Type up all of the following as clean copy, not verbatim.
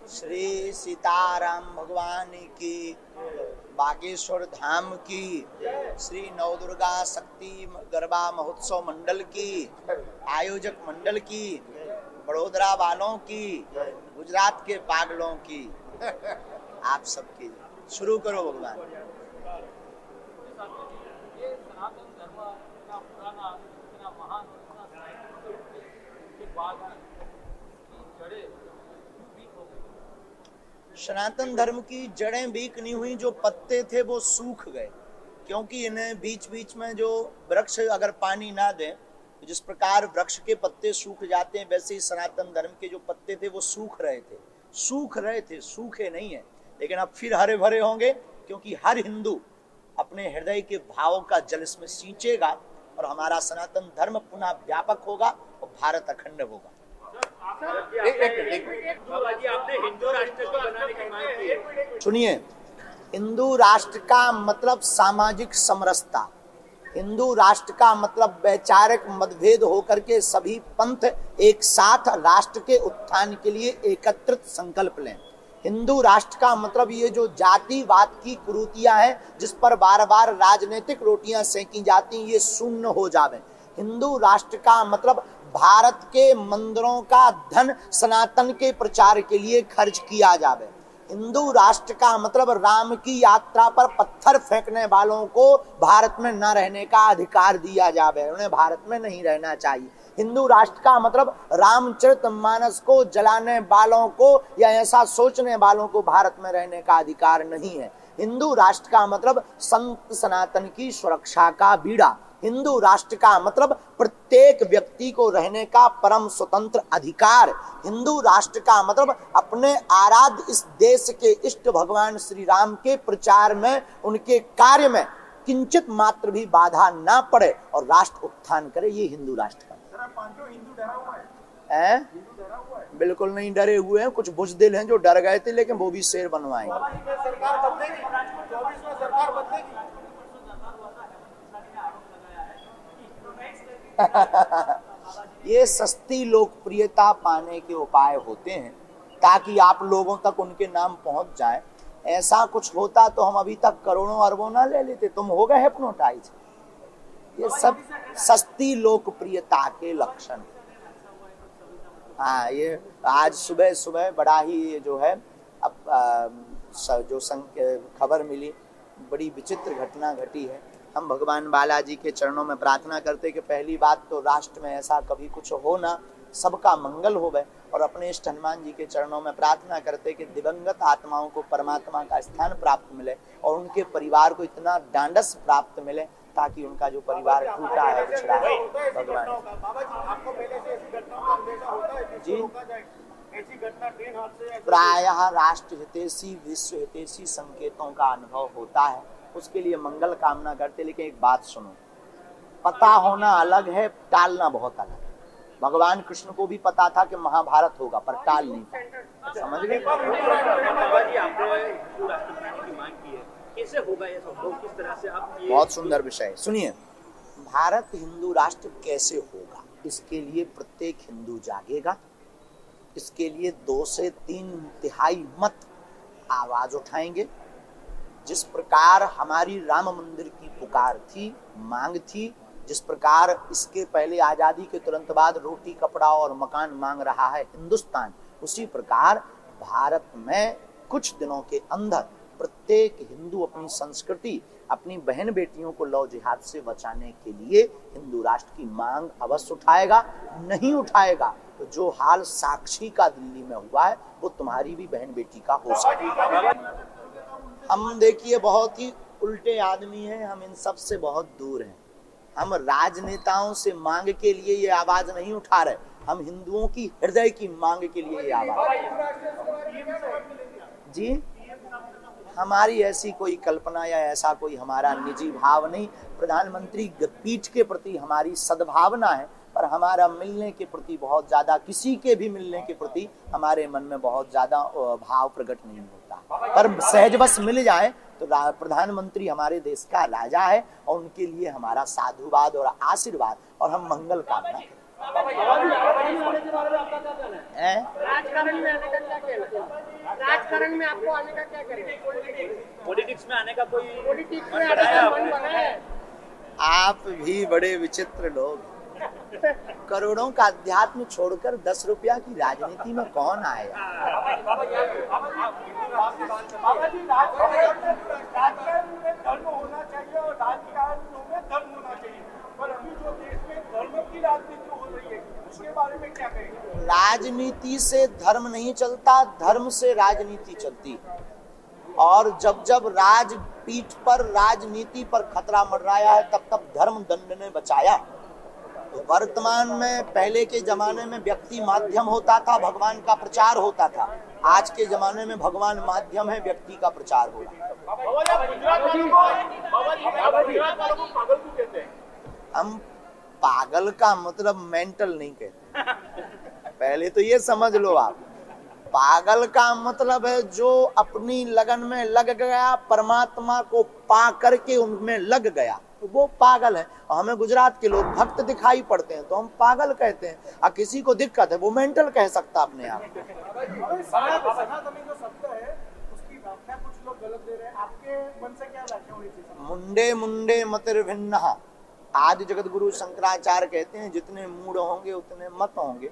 श्री सीताराम भगवान की, बागेश्वर धाम की, श्री नवदुर्गा शक्ति गरबा महोत्सव मंडल की, आयोजक मंडल की, बड़ोदरा वालों की, गुजरात के पागलों की, आप सबकी। शुरू करो भगवान। सनातन धर्म की जड़ें बीक नहीं हुई, जो पत्ते थे वो सूख गए, क्योंकि इन्हें बीच बीच में जो वृक्ष अगर पानी ना दें, तो जिस प्रकार वृक्ष के पत्ते सूख जाते हैं, वैसे ही सनातन धर्म के जो पत्ते थे वो सूख रहे थे, सूखे नहीं है, लेकिन अब फिर हरे भरे होंगे, क्योंकि हर हिंदू अपने हृदय के भावों का जल इसमें सींचेगा और हमारा सनातन धर्म पुनः व्यापक होगा और भारत अखंड होगा। आपने हिंदू राष्ट्र को बनाने की मांग की है। सुनिए, हिंदू राष्ट्र का मतलब सामाजिक समरसता, हिंदू राष्ट्र का मतलब वैचारिक मतभेद होकर के सभी पंथ एक साथ राष्ट्र के उत्थान के लिए एकत्रित संकल्प लें। हिंदू राष्ट्र का मतलब ये जो जातिवाद की कुरीतियां हैं, जिस पर बार बार राजनीतिक रोटियां सेंकी जाती, ये शून्य हो जावे। हिंदू राष्ट्र का मतलब भारत के मंदिरों का धन सनातन के प्रचार के लिए खर्च किया जावे। हिंदू राष्ट्र का मतलब राम की यात्रा पर पत्थर फेंकने वालों को भारत में न रहने का अधिकार दिया जावे, उन्हें भारत में नहीं रहना चाहिए। हिंदू राष्ट्र का मतलब रामचरितमानस को जलाने वालों को या ऐसा सोचने वालों को भारत में रहने का अधिकार नहीं है। हिंदू राष्ट्र का मतलब संत सनातन की सुरक्षा का बीड़ा। हिंदू राष्ट्र का मतलब प्रत्येक व्यक्ति को रहने का परम स्वतंत्र अधिकार। हिंदू राष्ट्र का मतलब अपने आराध्य इस देश के इष्ट भगवान श्री राम के प्रचार में, उनके कार्य में किंचित मात्र भी बाधा ना पड़े और राष्ट्र उत्थान करे, ये हिंदू राष्ट्र का है। बिल्कुल नहीं डरे हुए हैं, कुछ बुजदिल हैं जो डर गए थे, लेकिन वो भी शेर बनवाएंगे। ये सस्ती लोकप्रियता पाने के उपाय होते हैं ताकि आप लोगों तक उनके नाम पहुंच जाए। ऐसा कुछ होता तो हम अभी तक करोड़ों अरबों ना ले लेते, तुम हो गए हिप्नोटाइज। ये सब सस्ती लोकप्रियता के लक्षण। हाँ, ये आज सुबह सुबह बड़ा ही जो है जो खबर मिली, बड़ी विचित्र घटना घटी है। हम भगवान बालाजी के चरणों में प्रार्थना करते कि पहली बात तो राष्ट्र में ऐसा कभी कुछ हो ना, सबका मंगल होवे, और अपने इष्ट हनुमान जी के चरणों में प्रार्थना करते कि दिवंगत आत्माओं को परमात्मा का स्थान प्राप्त मिले और उनके परिवार को इतना डांडस प्राप्त मिले ताकि उनका जो परिवार टूटा है, पिछड़ा है, भगवान जी प्रायः राष्ट्र हितैषी विश्व हितैषी संकेतों का अनुभव होता है, उसके लिए मंगल कामना करते। लेकिन एक बात सुनो, पता होना अलग है, टालना बहुत अलग है। भगवान कृष्ण को भी पता था कि महाभारत होगा, पर टाल नहीं पाए, समझ गए? कैसे होगा ये संभव, किस तरह से आप ये... बहुत सुंदर विषय। सुनिए, भारत हिंदू राष्ट्र कैसे होगा, इसके लिए प्रत्येक हिंदू जागेगा। इसके लिए 2 से 3 तिहाई मत आवाज उठाएंगे। जिस प्रकार हमारी राम मंदिर की पुकार थी, मांग थी, जिस प्रकार इसके पहले आजादी के तुरंत बाद रोटी कपड़ा और मकान मांग रहा है हिंदुस्तान, उसी प्रकार भारत में कुछ दिनों के अंदर प्रत्येक हिंदू अपनी संस्कृति, अपनी बहन बेटियों को लौ जिहाद से बचाने के लिए हिंदू राष्ट्र की मांग अवश्य उठाएगा। नहीं उठाएगा तो जो हाल साक्षी का दिल्ली में हुआ है वो तुम्हारी भी बहन बेटी का हो सकता है। हम देखिए बहुत ही उल्टे आदमी हैं, हम इन सब से बहुत दूर हैं। हम राजनेताओं से मांग के लिए ये आवाज नहीं उठा रहे, हम हिंदुओं की हृदय की मांग के लिए ये आवाज जी। हमारी ऐसी कोई कल्पना या ऐसा कोई हमारा निजी भाव नहीं। प्रधानमंत्री पीठ के प्रति हमारी सद्भावना है, पर हमारा मिलने के प्रति बहुत ज्यादा, किसी के भी मिलने के प्रति हमारे मन में बहुत ज्यादा भाव प्रकट नहीं होता। पर सहजवश मिल जाए तो प्रधानमंत्री हमारे देश का राजा है और उनके लिए हमारा साधुवाद और आशीर्वाद और हम मंगल कामना करें। राजकारण में आपको आने का क्या करेंगे? पॉलिटिक्स में आने का कोई पॉलिटिक्स मन में बनाया आने का आपने? मन बना है? आप भी बड़े विचित्र लोग। करोड़ों का अध्यात्म छोड़कर 10 रुपया की राजनीति में कौन आएगा? बाबा जी राजकारण में धर्म होना चाहिए और राजकारण में धर्म होना चाहिए, पर अभी जो देश में धर्म की राजनीति हो रही है उसके बारे में क्या कहेंगे? राजनीति से धर्म नहीं चलता, धर्म से राजनीति चलती। और जब जब राजपीठ पर राजनीति पर खतरा मंडराया है तब तब धर्म दंड ने बचाया। तो वर्तमान में पहले के जमाने में व्यक्ति माध्यम होता था, भगवान का प्रचार होता था। आज के जमाने में भगवान माध्यम है, व्यक्ति का प्रचार हो रहा है। हम पागल का मतलब मेंटल नहीं कहते, पहले तो ये समझ लो आप। पागल का मतलब है जो अपनी लगन में लग गया, परमात्मा को पा करके उनमें लग गया, तो वो पागल है। और हमें गुजरात के लोग भक्त दिखाई पड़ते हैं तो हम पागल कहते हैं, और किसी को दिक्कत है वो मेंटल कह सकता अपने आप को। सनातनी जो सत्य है उसकी व्याख्या कुछ लोग गलत दे रहे हैं, आपके मन से क्या व्याख्या होनी चाहिए? मुंडे मुंडे मतिर्भिन्नः। आदि जगत गुरु शंकराचार्य कहते हैं जितने मूड होंगे उतने मत होंगे।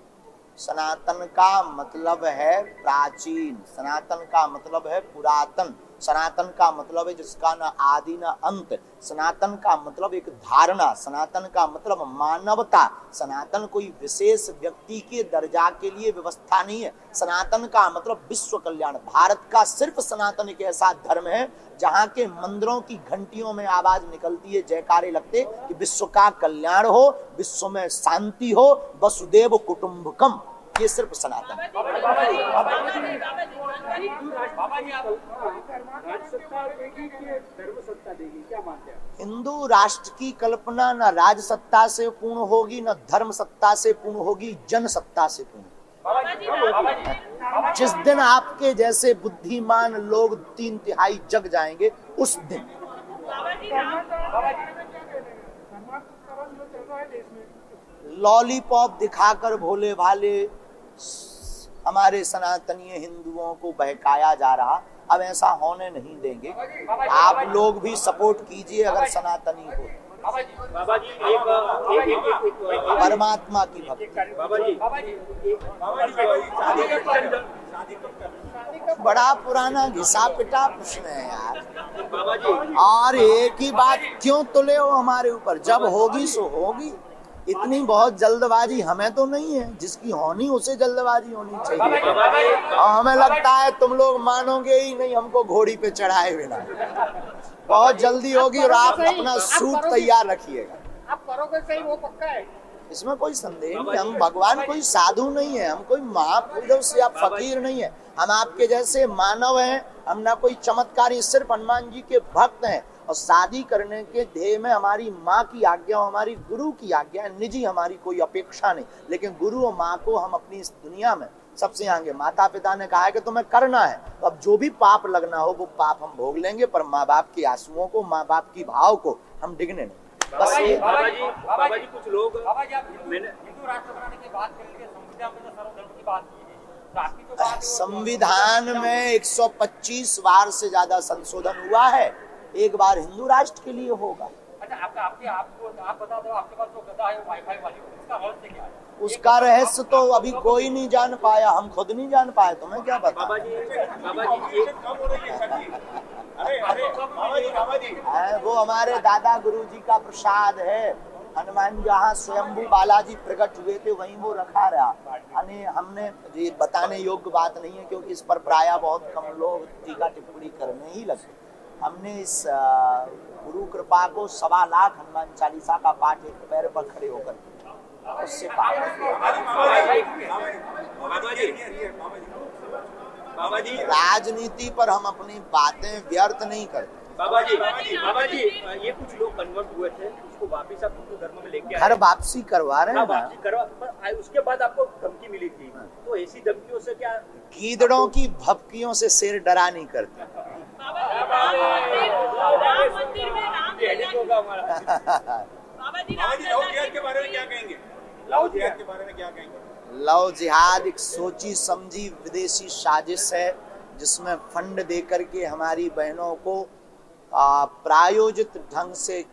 सनातन का मतलब है प्राचीन, सनातन का मतलब है पुरातन, सनातन का मतलब है जिसका न आदि न अंत, सनातन का मतलब एक धारणा, सनातन का मतलब मानवता। सनातन कोई विशेष व्यक्ति के दर्जा के लिए व्यवस्था नहीं है। सनातन का मतलब विश्व कल्याण। भारत का सिर्फ सनातन एक ऐसा धर्म है जहाँ के मंदिरों की घंटियों में आवाज निकलती है, जयकारे लगते कि विश्व का कल्याण हो, विश्व में शांति हो, वसुदेव कुटुंबकम। ये सिर्फ सनातन। हिंदू राष्ट्र की कल्पना न राज सत्ता से पूर्ण होगी, न धर्म सत्ता से पूर्ण होगी, जन सत्ता से पूर्ण। जिस दिन आपके जैसे बुद्धिमान लोग 3/3 जग जाएंगे उस दिन। लॉलीपॉप दिखाकर भोले भाले हमारे सनातनीय हिंदुओं को बहकाया जा रहा, अब ऐसा होने नहीं देंगे। आप लोग भी सपोर्ट कीजिए अगर सनातनी हो। बाबा जी एक परमात्मा की भक्ति। बड़ा पुराना घिसा पिटा प्रश्न है यार। बाबा जी और एक ही बात क्यों तुले हो हमारे ऊपर? जब होगी सो होगी। इतनी बहुत जल्दबाजी हमें तो नहीं है, जिसकी होनी उसे जल्दबाजी होनी चाहिए। और हमें लगता है तुम लोग मानोगे ही नहीं हमको घोड़ी पे चढ़ाए बिना। बहुत जल्दी होगी और आप अपना सूट तैयार रखिएगा। आप करोगे सही, वो पक्का है, इसमें कोई संदेह नहीं। हम भगवान कोई साधु नहीं है, हम कोई महापुरुष से आप फकीर नहीं है। हम आपके जैसे मानव हैं, हम ना कोई चमत्कारी, सिर्फ हनुमान जी के भक्त हैं। और शादी करने के ध्येय में हमारी माँ की आज्ञा और हमारी गुरु की आज्ञा है। निजी हमारी कोई अपेक्षा नहीं, लेकिन गुरु और माँ को हम अपनी इस दुनिया में सबसे आगे, माता पिता ने कहा है कि तुम्हें करना है, तो अब जो भी पाप लगना हो वो पाप हम भोग लेंगे, पर माँ बाप के आंसुओं को, माँ बाप की भाव को हम डिगने नहीं। बस ये बाबा जी कुछ लोग हिंदू राष्ट्र बनाने की बात करेंगे, संविधान में जो सर्वधर्म की बात की है, तो आपकी जो बात है संविधान में 125 बार से ज्यादा संशोधन हुआ है, एक बार हिंदू राष्ट्र के लिए होगा। अच्छा, आप बता दो, आपके पास जो गदा है वो वाईफाई वाली, उसका रहस्य क्या है? उसका रहस्य तो अभी कोई नहीं जान पाया, हम खुद नहीं जान पाए, तुम्हें क्या पता? बाबा जी वो हमारे दादा गुरु जी का प्रसाद है। हनुमान जहाँ स्वयंभू बालाजी प्रकट हुए थे वहीं वो रखा रहा। यानी हमने, ये बताने योग्य बात नहीं है क्योंकि इस पर प्रायः बहुत कम लोग टीका टिप्पणी करने ही लगे। हमने इस गुरु कृपा को 1.25 लाख हनुमान चालीसा का पाठ एक पैर पर खड़े होकर उससे बाबा जी राजनीति पर हम अपनी बातें व्यर्थ नहीं करते। बाबा जी ये कुछ लोग कन्वर्ट हुए थे, उसको वापिस आप हिंदू धर्म में लेके घर वापसी करवा रहे हैं ना। वापसी करवा, पर उसके बाद आपको धमकी मिली थी, तो ऐसी धमकियों से क्या? गीदड़ों की भपकियों से शेर डरा नहीं करते। राम मंदिर में राम लव जिहाद के बारे में क्या कहेंगे? लव जिहाद के बारे में क्या कहेंगे? लव जिहाद एक सोची समझी विदेशी साजिश है जिसमें फंड दे करके हमारी बहनों को प्रायोजित ढंग से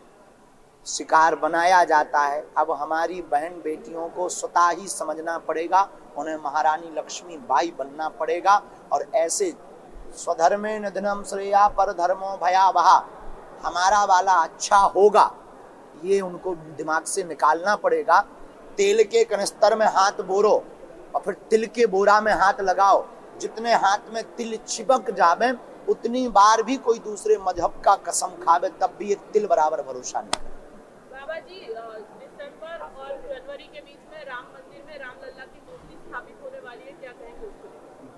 शिकार बनाया जाता है। अब हमारी बहन बेटियों को स्वतः ही समझना पड़ेगा, उन्हें महारानी लक्ष्मी बाई बनना पड़ेगा और ऐसे स्वधर्मे निधनम श्रेया पर धर्मो भयावहा, हमारा वाला अच्छा होगा, ये उनको दिमाग से निकालना पड़ेगा। तेल के कनिस्तर में हाथ बोरो और फिर तिल के बोरा में हाथ लगाओ, जितने हाथ में तिल चिपक जावे उतनी बार भी कोई दूसरे मजहब का कसम खावे तब भी एक तिल बराबर भरोसा नहीं। बाबा जी, दिसंबर और जनवरी के बीच में राम मंदिर में रामलला की मूर्ति स्थापित होने वाली है, क्या कहेंगे उसको?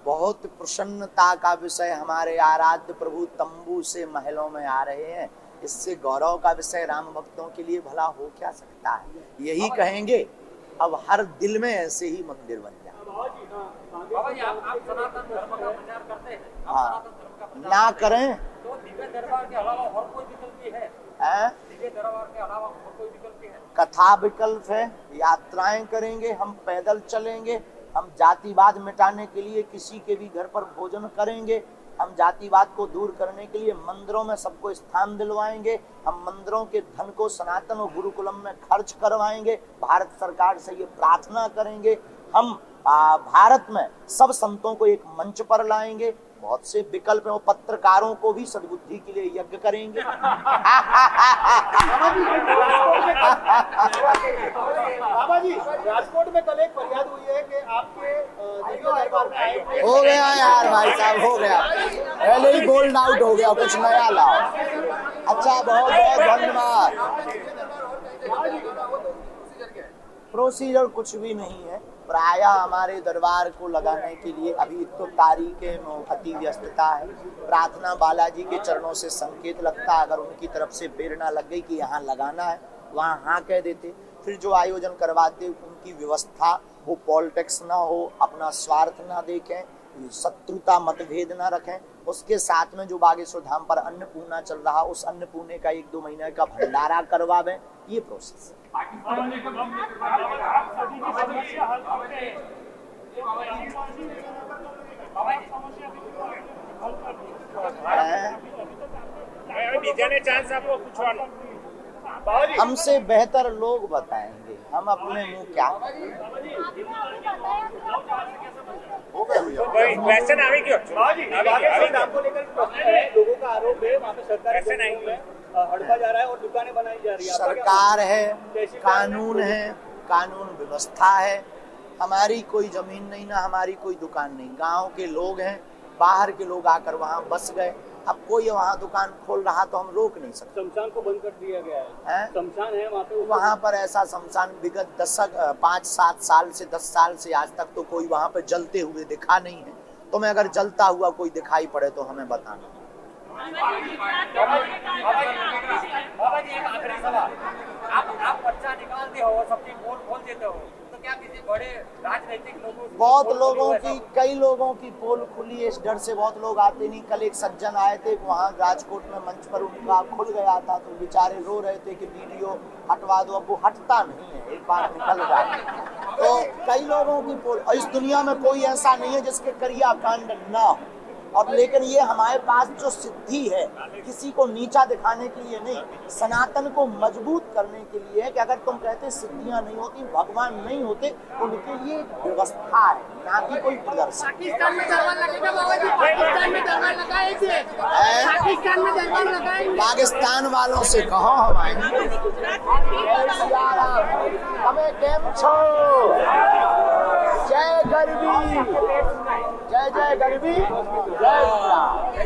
बहुत प्रसन्नता का विषय, हमारे आराध्य प्रभु तंबू से महलों में आ रहे हैं, इससे गौरव का विषय राम भक्तों के लिए भला हो क्या सकता है। यही कहेंगे अब हर दिल में ऐसे ही मंदिर बन जाए। बाबा जी, आप सनातन धर्म का प्रचार करते हैं, हाँ, ना करें तो दिव्य दरबार के अलावा और कोई विकल्प भी है? दिव्य दरबार के अलावा और कोई विकल्प भी है? कथा विकल्प है, यात्राएं करेंगे, हम पैदल चलेंगे, हम जातिवाद मिटाने के लिए किसी के भी घर पर भोजन करेंगे, हम जातिवाद को दूर करने के लिए मंदिरों में सबको स्थान दिलवाएंगे, हम मंदिरों के धन को सनातन और गुरुकुलम में खर्च करवाएंगे, भारत सरकार से ये प्रार्थना करेंगे, हम भारत में सब संतों को एक मंच पर लाएंगे। बहुत से विकल्प हैं, पत्रकारों को भी सद्बुद्धि के लिए यज्ञ करेंगे। बाबा जी, राजकोट में कल एक फरियाद हुई है कि आपके दिव्य दरबार में आए हो गया यार भाई साहब, हो गया, पहले ही बोल्ड आउट हो गया, कुछ नया लाओ। अच्छा, बहुत बहुत धन्यवाद। प्रोसीजर कुछ भी नहीं है, प्रायः हमारे दरबार को लगाने के लिए अभी तो तारीखें अति व्यस्तता है, प्रार्थना बालाजी के चरणों से संकेत लगता, अगर उनकी तरफ से प्रेरणा लग गई कि यहाँ लगाना है वहाँ हाँ कह देते, फिर जो आयोजन करवाते उनकी व्यवस्था वो पॉलिटिक्स ना हो, अपना स्वार्थ ना देखें, शत्रुता मतभेद ना रखें, उसके साथ में जो बागेश्वर धाम पर अन्नपूर्णा चल रहा उस अन्नपूर्णे का 1-2 महीने का भंडारा करवावें, ये प्रोसेस है। हमसे बेहतर लोग बताएंगे, हम अपने मुंह क्या। क्वेश्चन आवे क्यों? लोगों का आरोप है वहाँ पे सरकार हड़पा जा रहा है और दुकानें बनाई जा रही है। सरकार है, कानून है, कानून व्यवस्था है, हमारी कोई जमीन नहीं ना हमारी कोई दुकान नहीं, गांव के लोग हैं, बाहर के लोग आकर वहाँ बस गए, अब कोई वहाँ दुकान खोल रहा तो हम रोक नहीं सकते। शमशान को बंद कर दिया गया है, शमशान है वहाँ पे, वहाँ पर ऐसा शमशान विगत 5-7 साल से 10 साल से आज तक तो कोई वहाँ पर जलते हुए दिखा नहीं है, तो मैं अगर जलता हुआ कोई दिखाई पड़े तो हमें बताना। बाबा जी, एक आखिरी सवाल, आप पर्चा निकालते हो, सबकी पोल खोल देते हो, तो क्या किसी बड़े राजनीतिक लोगों, बहुत लोगों की, कई लोगों की पोल खुली है, इस डर से बहुत लोग आते नहीं। कल एक सज्जन आए थे वहाँ राजकोट में मंच पर, उनका खुल गया था तो बेचारे रो रहे थे कि वीडियो हटवा दो, अब वो हटता नहीं है, एक बार निकल जाए। तो कई लोगों की पोल, और इस दुनिया में कोई ऐसा नहीं है जिसके क्रिया कांड ना हो, और लेकिन ये हमारे पास जो सिद्धि है किसी को नीचा दिखाने के लिए नहीं, सनातन को मजबूत करने के लिए है कि अगर तुम कहते सिद्धियां नहीं होती, भगवान नहीं होते, उनके लिए व्यवस्था है, ना कि कोई प्रदर्शन। पाकिस्तान में दरबार लगेगा बाबा जी, पाकिस्तान में दरबार लगाएंगे, पाकिस्तान में दरबार लगाएंगे। पाकिस्तान वालों से कहो हम आएंगे। हमें केम छो, जय गरीबी, जय जय गरीबी, जय